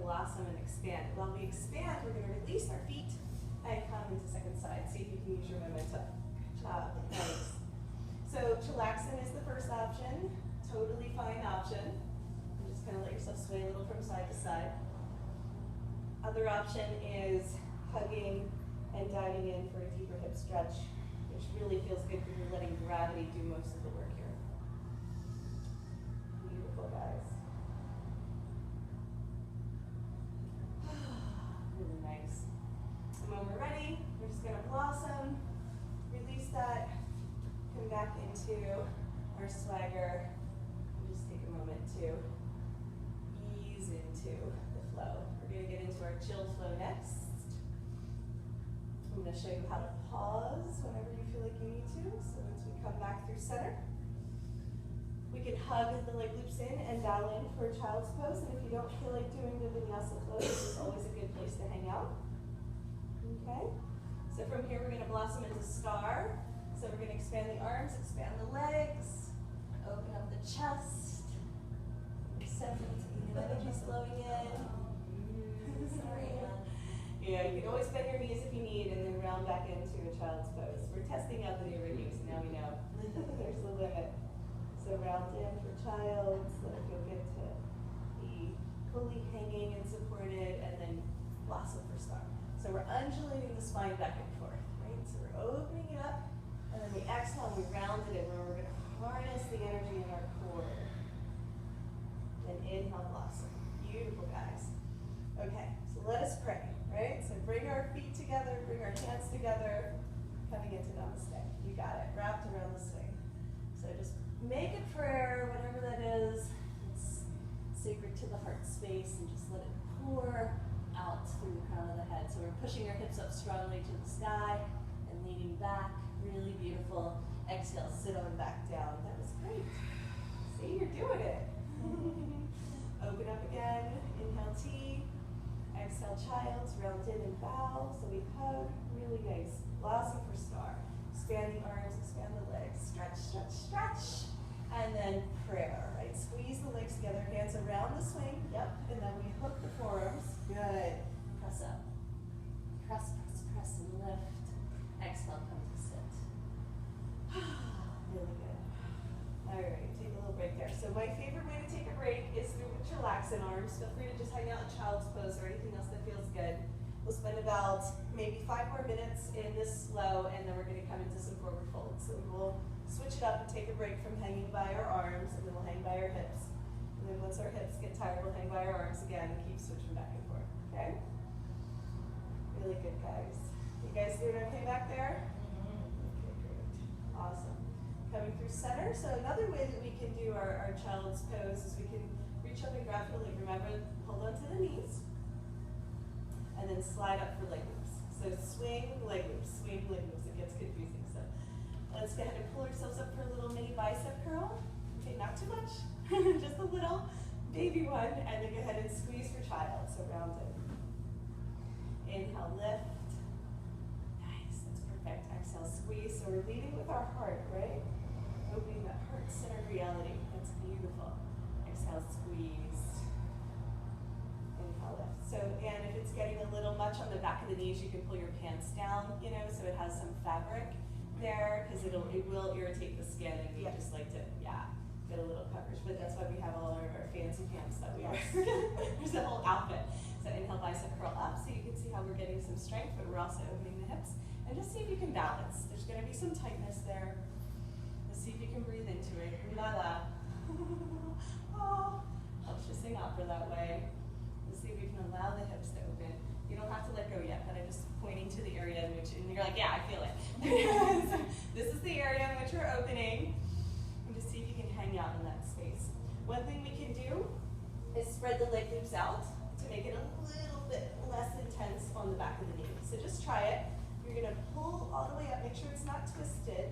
blossom and expand. While we expand, we're going to release our feet and come into second side. See if you can use your momentum. Good job. Nice. So chillaxing is the first option. Totally fine option. And just kind of let yourself sway a little from side to side. Other option is hugging and diving in for a deeper hip stretch, which really feels good because you're letting gravity do most of the work here. Beautiful, guys. Really nice. And when we're ready, we're just going to blossom, release that, come back into our swagger, and just take a moment to ease into the flow. We're going to get into our chill flow next. I'm going to show you how to pause whenever you feel like you need to. So once we come back through center, we can hug the leg loops in and bow in for a child's pose. And if you don't feel like doing the vinyasa flow, this is always a good place to hang out. Okay? So from here, we're going to blossom into star. So we're going to expand the arms, expand the legs, open up the chest, accept the energy flowing in. Sorry. Yeah, you can always bend your knees if you need and then round back into a child's pose. We're testing out the new reviews, so now we know there's the limit. So round in for child, so that it feel good to be fully hanging and supported, and then blossom for star. So we're undulating the spine back and forth, right? So we're opening it up, and then we exhale and we round it in where we're going to harness the energy in our core. Then inhale, blossom. Beautiful, guys. Okay, so let us pray. Right? So bring our feet together, bring our hands together, coming into namaste. You got it, wrapped around the swing. So just make a prayer, whatever that is. It's sacred to the heart space, and just let it pour out through the crown of the head. So we're pushing our hips up strongly to the sky and leaning back. Really beautiful. Exhale, sit on back down. That was great. See, you're doing it. Open up again. Inhale, T. Exhale, child, round in and bow, so we hug, really nice. Blossom for star. Expand the arms, expand the legs, stretch, stretch, stretch. And then prayer, right? Squeeze the legs together, hands around the swing, yep. And then we hook the forearms, good. Press up. Press, press, press, and lift. Exhale, come to sit. Really good. All right, take a little break there. So my favorite way to take a break is through chillaxing arms. Feel free to just hang out in child's pose or anything else that feels good. We'll spend about maybe 5 more minutes in this flow, and then we're going to come into some forward folds. So we'll switch it up and take a break from hanging by our arms, and then we'll hang by our hips. And then once our hips get tired, we'll hang by our arms again and keep switching back and forth. Okay? Really good, guys. You guys doing okay back there? Okay, great. Awesome. Coming through center. So another way that we can do our child's pose is we can reach up and grab for the leg. Remember, hold on to the knees. And then slide up for leg loops. So swing, leg loops, swing, leg loops. It gets confusing. So let's go ahead and pull ourselves up for a little mini bicep curl. Okay, not too much. Just a little baby one. And then go ahead and squeeze for child. So round in. Inhale, lift. Nice, that's perfect. Exhale, squeeze. So we're leading with our heart, right? Opening that heart-centered reality. That's beautiful. Exhale, squeeze. Inhale, lift. So, and if it's getting a little much on the back of the knees, you can pull your pants down, you know, so it has some fabric there, because it will irritate the skin, and we just like to, get a little coverage. But that's why we have all of our fancy pants that we wear. There's a whole outfit. So inhale, bicep curl up, so you can see how we're getting some strength, but we're also opening the hips. And just see if you can balance. There's going to be some tightness there. See if you can breathe into it. Nada. Oh, helps you sing opera that way. Let's see if we can allow the hips to open. You don't have to let go yet, but I'm just pointing to the area in which, and you're like, yeah, I feel it. So this is the area in which we're opening. And just see if you can hang out in that space. One thing we can do is spread the leg loops out to make it a little bit less intense on the back of the knee. So just try it. You're going to pull all the way up. Make sure it's not twisted.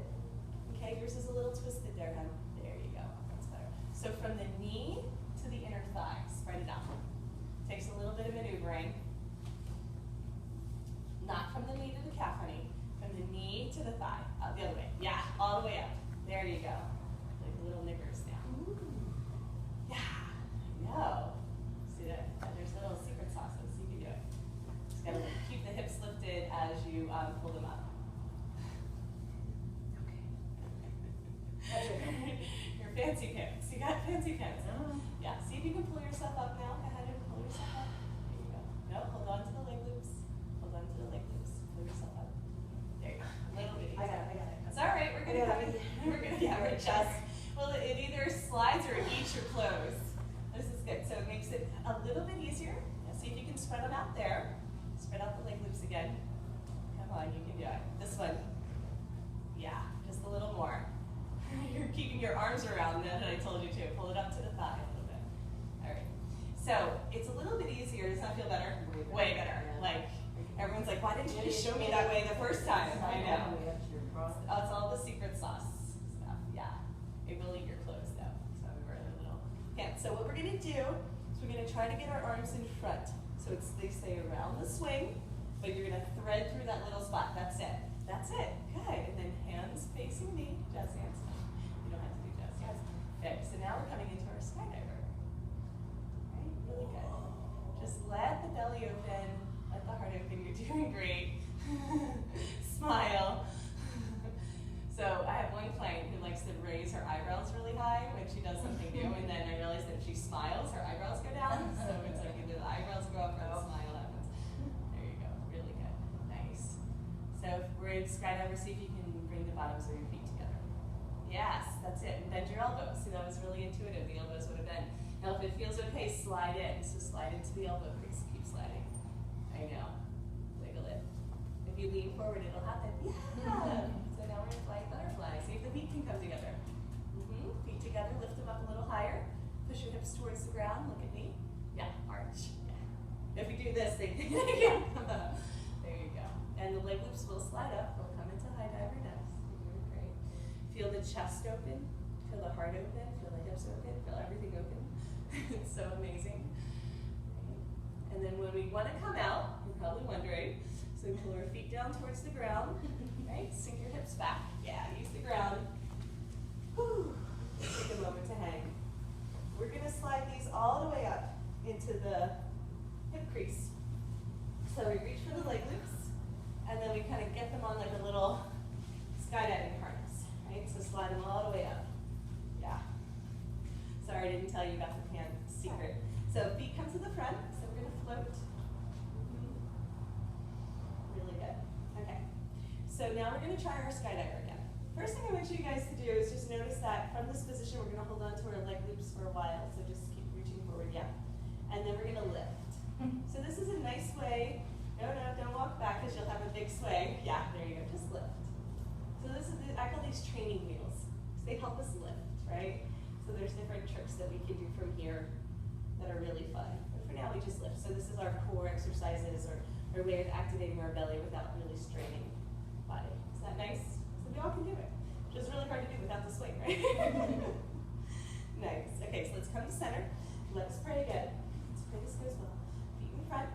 Okay, yours is a little twisted there, hon. There you go. That's better. So from the knee to the inner thigh, spread it out. Takes a little bit of maneuvering. Not from the knee to the calf, honey. From the knee to the thigh. Out the other way. Yeah, all the way up. There you go. Like little niggers now. Ooh. Yeah, I know. See that? There's little secrets fancy pants. You got fancy pants. Yeah, see if you can pull yourself up now. Go ahead and pull yourself up. There you go. No, hold on to the leg loops. Hold on to the leg loops. Pull yourself up. There you go. A little bit. I got it. That's all right. We're gonna come in. We're adjust. Well, it either slides or it eats your clothes. This is good. So it makes it a little bit easier. Now see if you can spread them out there. Spread out the leg loops again. Come on, you can do it. This one. Yeah, just a little more. You're keeping your arms around that I told you to. Pull it up to the thigh a little bit. All right. So it's a little bit easier. Does that feel better? Way better. Like, everyone's like, why didn't you just show me that way the first time? I know. It's all the secret sauce stuff. Yeah. It will eat your clothes though. So we're in a little pants. So what we're going to do is we're going to try to get our arms in front. So they stay around the swing, but you're going to thread through that little spot. That's it. That's it. Good. And then hands facing me. Jazz hands. You don't have to do jazz hands. Okay. So now we're coming into our skydiver. Right? Really good. Just let the belly open. Let the heart open. You're doing great. Smile. So I have one client who likes to raise her eyebrows really high when she does something new, and then I realize that if she smiles, her eyebrows go down. So it's like either the eyebrows go up or the smile happens. There you go. Really good. Nice. So if we're in skydiver, see if you can bring the bottoms of your feet together. Yes, that's it. And bend your elbows. See, that was really intuitive. The elbows would have bent. Now if it feels okay, slide in. So slide into the elbow crease. Keep sliding. I know. Wiggle it. If you lean forward, it'll happen. Yeah. So now we're in flying butterfly. See if the feet can come together. Feet together, lift them up a little higher. Push your hips towards the ground. Look at me. Yeah, arch. Yeah. If we do this, they can't come up. There you go. And the leg loops will slide up. We'll come into high diver next. You're doing great. Feel the chest open. Feel the heart open. Feel the hips open. Feel everything open. It's so amazing. And then when we want to come out, you're probably wondering, so we pull our feet down towards the ground, right? Sink your hips back. Yeah, use the ground. Whew. Take a moment to hang. We're going to slide these all the way up into the hip crease. So we reach for the leg loops, and then we kind of get them on like a little skydiving harness, right? So slide them all the way up. Yeah. Sorry, I didn't tell you about the pan secret. So feet come to the front, so we're going to float. Really good. Okay. So now we're going to try our skydiver again. First thing I want you guys to do is just notice that from this position, we're going to hold on to our leg loops for a while. So just keep reaching forward, yeah. And then we're going to lift. So this is a nice way. No, don't walk back because you'll have a big sway. Yeah, there you go. Just lift. So this is, I call these training wheels. So they help us lift, right? So there's different tricks that we can do from here that are really fun. But for now, we just lift. So this is our core exercises or our way of activating our belly without really straining the body. Is that nice? So we all can do it. Which is really hard to do without the swing, right? Nice. Okay, so let's come to center. Let's pray again. Let's pray this goes well. Feet in front.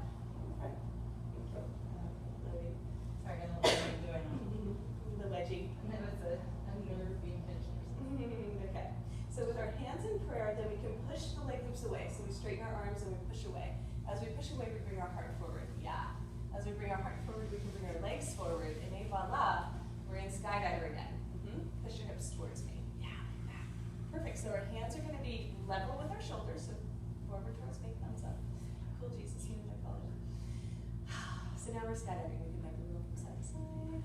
Loading. Sorry, I don't know what I'm doing. The wedgie. And then it's a nerve being pinched or something. Okay. So with our hands in prayer, then we can push the leg loops away. So we straighten our arms and we push away. As we push away, we bring our heart forward. Yeah. As we bring our heart forward, we can bring our legs forward. And voila, we're in skydiver again. Push your hips towards me. Yeah. Perfect. So our hands are going to be level with our shoulders. So forward towards me, thumbs up. Cool, Jesus, you know what I call it. So now we're skydiving. We can make a move from side to side.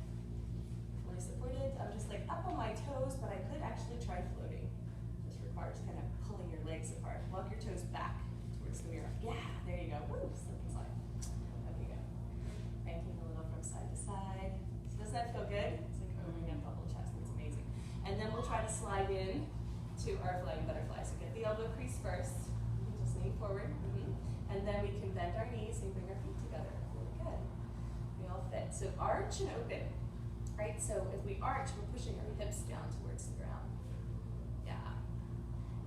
Fully supported. I'm just like up on my toes, but I could actually try floating. This requires kind of pulling your legs apart. Walk your toes back towards the mirror. Yeah, there you go. Woo, slip and slide. Okay, good. Banking a little from side to side. So doesn't that feel good? It's like opening up the whole chest. It's amazing. And then we'll try to slide in to our flying butterfly. So get the elbow crease first. Just lean forward. And then we can bend our knees and bring our feet together. Really good. We all fit. So arch and open. Right? So if we arch, we're pushing our hips down towards the ground. Yeah.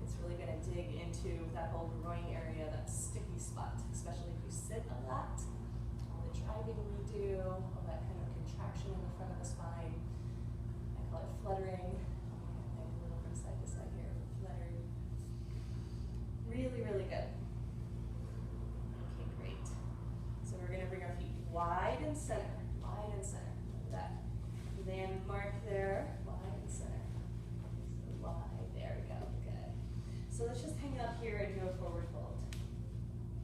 It's really going to dig into that whole groin area, that sticky spot, especially if you sit a lot. All the driving we do, all that kind of contraction in the front of the spine. I call it fluttering. A little from side to side here. Fluttering. Really, really good. Okay, great. So we're going to bring our feet wide and center. Wide and center. Like that. Landmark there. Wide and center. So wide. There we go. Good. forward fold.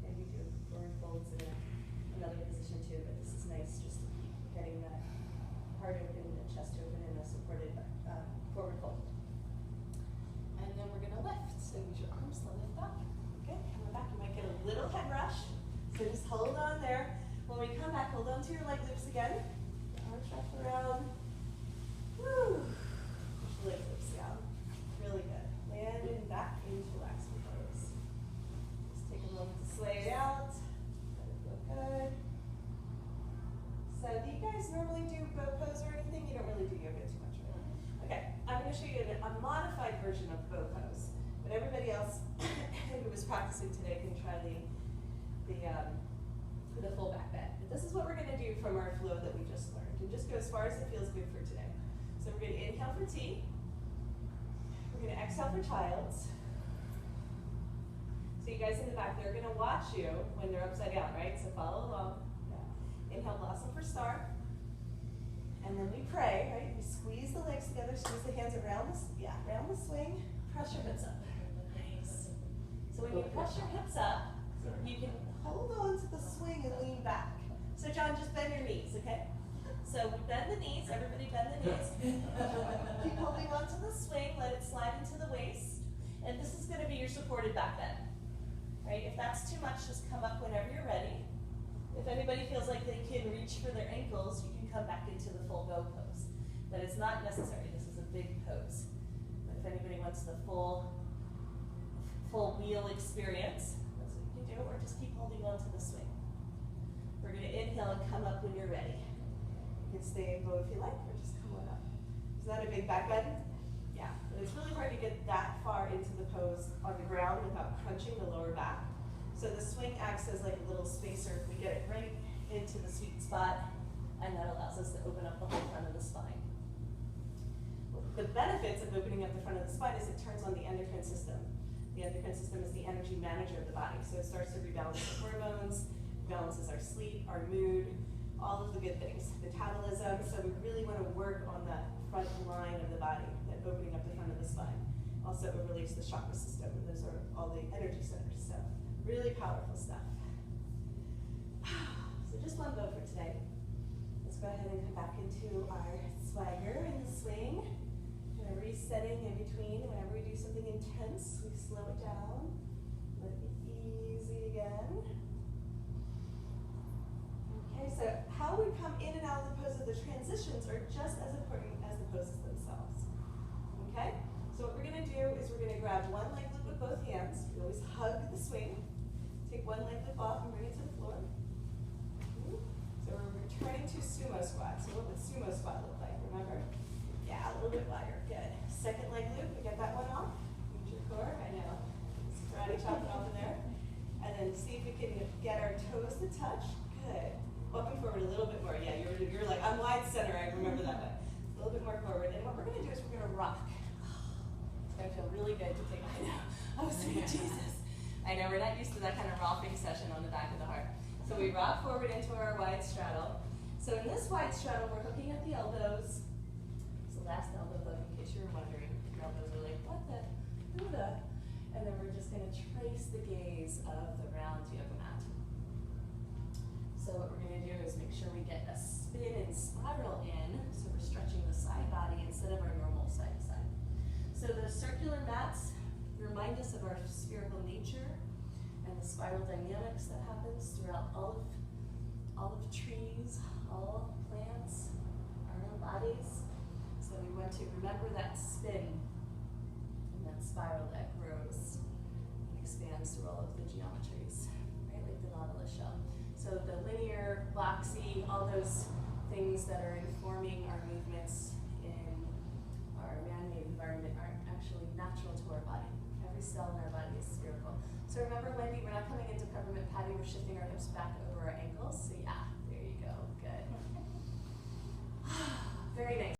And we do forward folds in another position too, but this is nice just to keep getting that heart open, the chest open, and a supported forward fold. And then we're gonna lift. So use your arms to lift up. Okay, coming back, you might get a little head rush. So just hold on there. When we come back, hold on to your leg loops again. Arms wrapped around. Woo! Push the leg loops down. Really good. Landing back into relaxing pose. Just take a moment to sway it out. Let it feel good. So do you guys normally do bow pose or anything? You don't really do yoga too much, right? Okay, I'm going to show you a modified version of bow pose. But everybody else who was practicing today can try the full back bend. But this is what we're going to do from our flow that we just learned. And just go as far as it feels good for today. So we're going to inhale for T. We're going to exhale for child's. So you guys in the back, they're going to watch you when they're upside down, right? So follow along. Yeah. Inhale, blossom for star. And then we pray, right? We squeeze the legs together, squeeze the hands around the swing. Press your hips up. Nice. So when you press your hips up, you can hold on to the swing and lean back. So John, just bend your knees, okay? So we bend the knees, everybody bend the knees. Keep holding on to the swing, let it slide into the waist. And this is gonna be your supported back bend. Right? If that's too much, just come up whenever you're ready. If anybody feels like they can reach for their ankles, you can come back into the full bow pose. But it's not necessary, this is a big pose. But if anybody wants the full wheel experience, that's what you can do, or just keep holding on to the swing. We're gonna inhale and come up when you're ready. You can stay in bow if you like, or just come on up. Is that a big back bend? Yeah, but it's really hard to get that far into the pose on the ground without crunching the lower back. So the swing acts as like a little spacer if we get it right into the sweet spot, and that allows us to open up the whole front of the spine. The benefits of opening up the front of the spine is it turns on the endocrine system. The endocrine system is the energy manager of the body, so it starts to rebalance the hormones, balances our sleep, our mood, all of the good things, metabolism. So we really want to work on that front line of the body, that opening up the front of the spine. Also, it relates the chakra system, and those are all the energy centers. So really powerful stuff. So just one bow for today. Let's go ahead and come back into our swagger in the swing. Kind of resetting in between. Whenever we do something intense, we slow it down. Let it be easy again. Okay, so how we come in and out of the pose of the transitions are just as important as the poses themselves. Okay, so what we're going to do is we're going to grab one leg loop with both hands. We always hug the swing. Take one leg loop off and bring it to the floor. So we're returning to sumo squat. So what would sumo squat look like? Remember? Yeah, a little bit wider. Good. Second leg loop, we get that one off. Use your core. I know. It's karate chopping off in there. And then see if we can get our toes to touch. Good. Walking forward a little bit more. Yeah, you're like, I'm wide center. I remember that one. A little bit more forward. And what we're going to do is we're going to rock. It's going to feel really good to take. I know. I was thinking, Jesus. I know, we're not used to that kind of rocking session on the back of the heart. So we rock forward into our wide straddle. So in this wide straddle, we're hooking at the elbows. It's the last elbow hook, in case you were wondering. Your elbows are like, what the? Who the? And then we're just going to trace the gaze of the round yoga mat. So what we're going to do is make sure we get a spin and spiral in, so we're stretching the side body instead of our normal side to side. So the circular mats remind us of our spherical nature and the spiral dynamics that happens throughout all of trees, all plants, our own bodies. So we want to remember that spin and that spiral that grows and expands through all of the geometries, right, like the Nautilus shell. So the linear, boxy, all those things that are informing our movements in our man-made environment are actually natural to our body. Every cell in our body is spherical. So remember, Wendy, we're not coming into peppermint patty, we're shifting our hips back over our ankles. So yeah, there you go, good. Very nice.